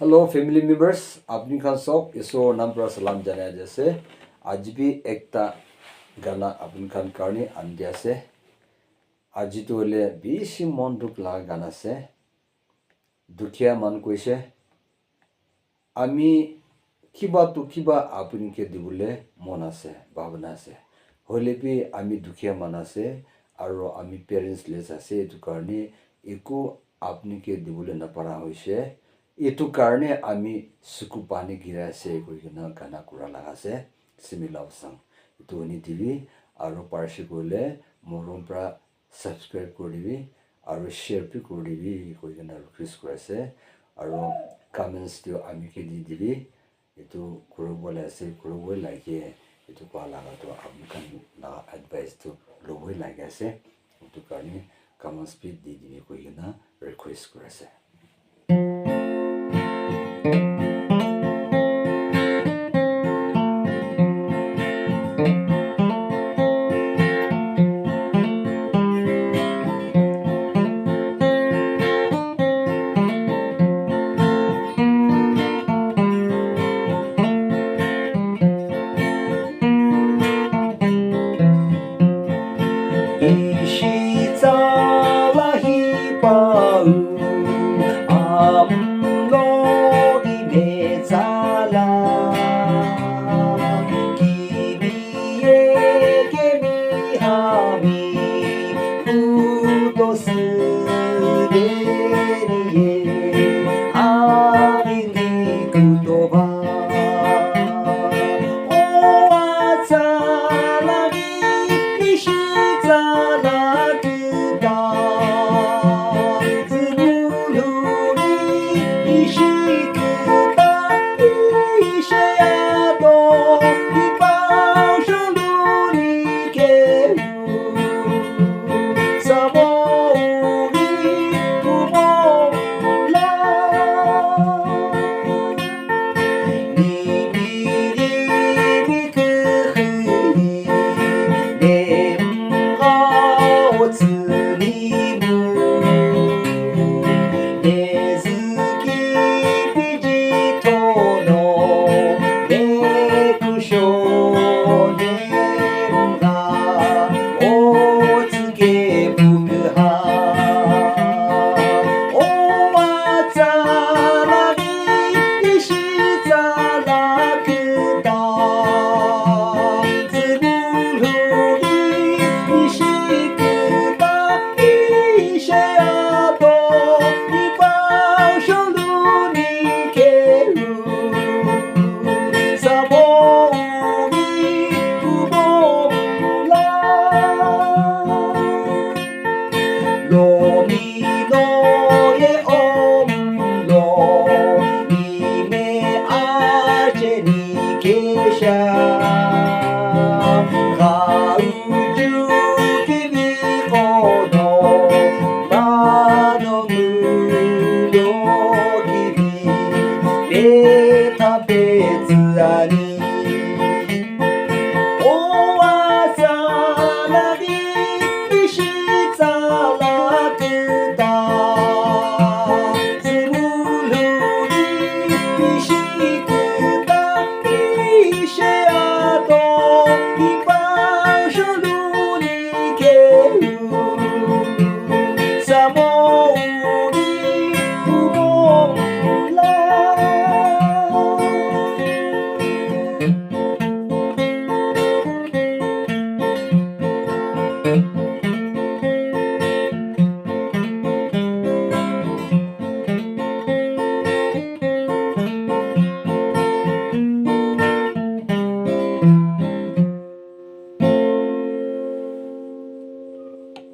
hello family members आपनी खान सब इसो नाम पर सलाम जाना जैसे आज भी एकता गाना आपन खान कारणी आंदिया से आज तो ले बेसी मन दुख ला गाना से दुखिया मन কৈছে আমি কিবা তো কিবা আপুনিকে দিবলে মন আছে ভাবনা আছে হলেপি আমি দুখীয়া মান আছে আৰু আমি পেৰেন্টস লেস আছে এটো কাৰণে একো আপুনিকে দিবলে নাপাৰা হৈছে এটো কাৰণে আমি সুকু পানী গিৰা আছে কইনা গানা কুৰা লাগাছে সিমিলাও সং এটো নি টিভি আৰু পাৰছি গলে মৰম পৰা সাবস্ক্রাইব কৰিবি আৰু শেয়াৰ পি কৰিবি কইনা ৰিকুৱেষ্ট কৰিছে আৰু কমেন্টস দিও আমি কে দি দিবি এটো কৰবলে আছে কৰবই লাগে এটো কোৱা লাগা তো আমি কান না এডভাইস তো লবই লাগে আছে এটো কাৰণে কমেন্টস পি দি দিবি কইনা ৰিকুৱেষ্ট কৰিছে